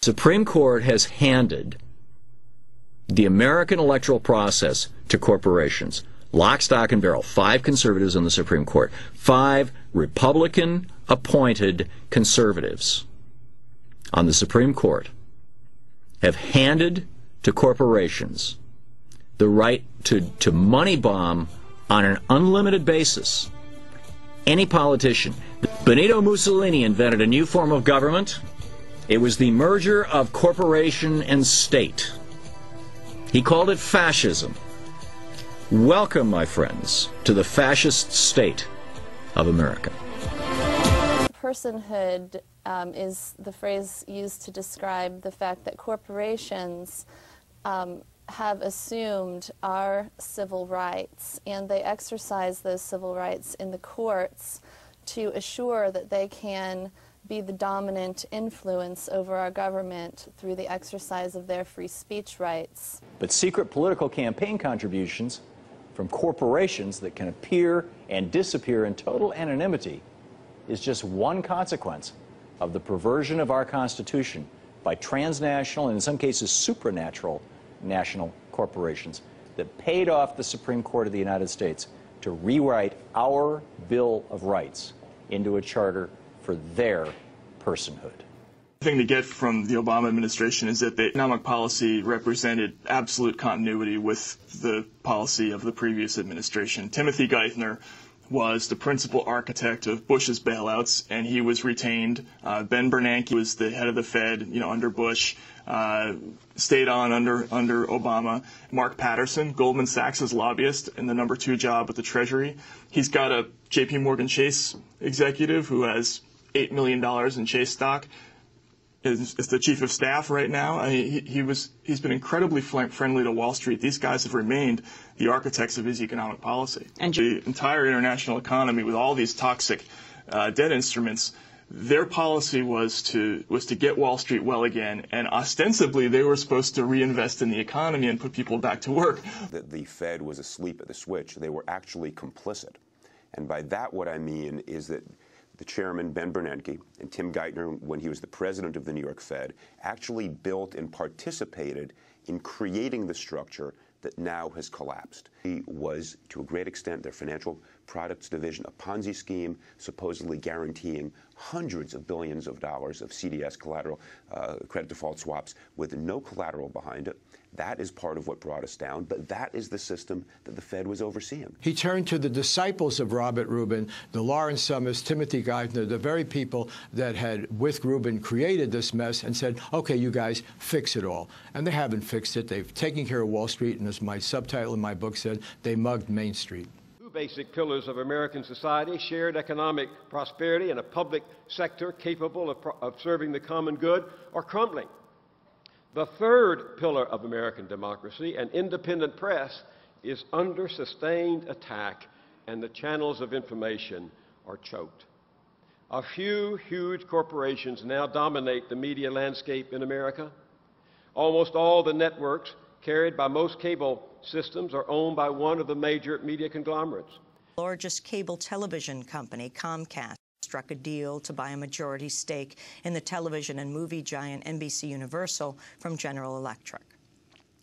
Supreme Court has handed the American electoral process to corporations. Lock, stock, and barrel. 5 conservatives on the Supreme Court. 5 Republican-appointed conservatives on the Supreme Court have handed to corporations the right to money bomb on an unlimited basis any politician. Benito Mussolini invented a new form of government. It was the merger of corporation and state. He called it fascism. Welcome, my friends, to the fascist state of America. Personhood is the phrase used to describe the fact that corporations have assumed our civil rights, and they exercise those civil rights in the courts to assure that they can be the dominant influence over our government through the exercise of their free speech rights. But secret political campaign contributions from corporations that can appear and disappear in total anonymity is just one consequence of the perversion of our Constitution by transnational and in some cases supranatural national corporations that paid off the Supreme Court of the United States to rewrite our Bill of Rights into a charter for their personhood. The thing to get from the Obama administration is that the economic policy represented absolute continuity with the policy of the previous administration. Timothy Geithner was the principal architect of Bush's bailouts, and he was retained. Ben Bernanke was the head of the Fed, under Bush, stayed on under Obama. Mark Patterson, Goldman Sachs' lobbyist in the number 2 job at the Treasury. He's got a J.P. Morgan Chase executive who has $8 million in Chase stock. Is the chief of staff right now. He's been incredibly friendly to Wall Street. These guys have remained the architects of his economic policy. And the entire international economy, with all these toxic debt instruments, their policy was to get Wall Street well again, and ostensibly they were supposed to reinvest in the economy and put people back to work. The Fed was asleep at the switch. They were actually complicit, and by that what I mean is that the chairman, Ben Bernanke, and Tim Geithner, when he was the president of the New York Fed, actually built and participated in creating the structure that now has collapsed. He was, to a great extent, their financial products division, a Ponzi scheme supposedly guaranteeing hundreds of billions of dollars of CDS collateral, credit default swaps, with no collateral behind it. That is part of what brought us down, but that is the system that the Fed was overseeing. He turned to the disciples of Robert Rubin, the Lawrence Summers, Timothy Geithner, the very people that had, with Rubin, created this mess, and said, okay, you guys, fix it all. And they haven't fixed it. They've taken care of Wall Street, and as my subtitle in my book said, they mugged Main Street. 2 basic pillars of American society: shared economic prosperity and a public sector capable of serving the common good, are crumbling. The 3rd pillar of American democracy, an independent press, is under sustained attack, and the channels of information are choked. A few huge corporations now dominate the media landscape in America. Almost all the networks carried by most cable systems are owned by one of the major media conglomerates. Largest cable television company, Comcast, struck a deal to buy a majority stake in the television and movie giant NBC Universal from General Electric.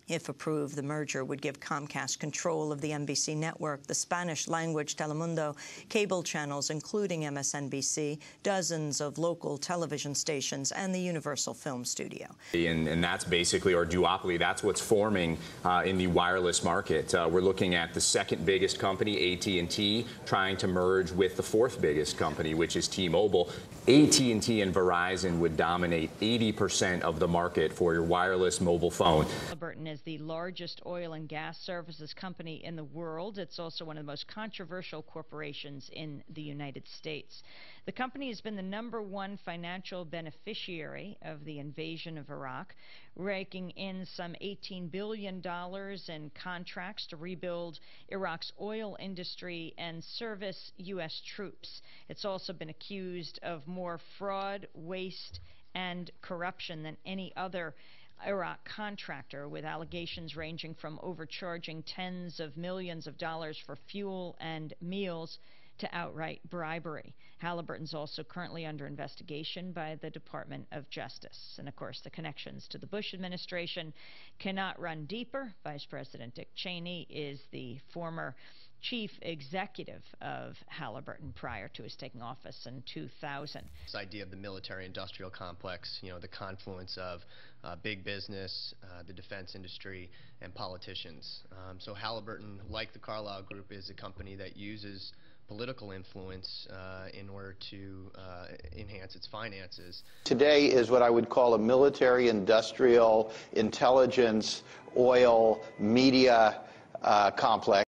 If approved, the merger would give Comcast control of the NBC network, the Spanish-language Telemundo, cable channels including MSNBC, dozens of local television stations, and the Universal Film Studio. And that's basically, or duopoly, that's what's forming in the wireless market. We're looking at the 2nd biggest company, AT&T, trying to merge with the 4th biggest company, which is T-Mobile. AT&T and Verizon would dominate 80% of the market for your wireless mobile phone. Halliburton is the largest oil and gas services company in the world. It's also one of the most controversial corporations in the United States. The company has been the #1 financial beneficiary of the invasion of Iraq, raking in some $18 billion in contracts to rebuild Iraq's oil industry and service U.S. troops. It's also been accused of more fraud, waste, and corruption than any other Iraq contractor, with allegations ranging from overcharging tens of millions of dollars for fuel and meals to outright bribery. Halliburton's also currently under investigation by the Department of Justice. And of course, the connections to the Bush administration cannot run deeper. Vice President Dick Cheney is the former chief executive of Halliburton prior to his taking office in 2000. This idea of the military-industrial complex, you know, the confluence of big business, the defense industry, and politicians. So Halliburton, like the Carlyle Group, is a company that uses political influence in order to enhance its finances. Today is what I would call a military-industrial, intelligence, oil, media complex.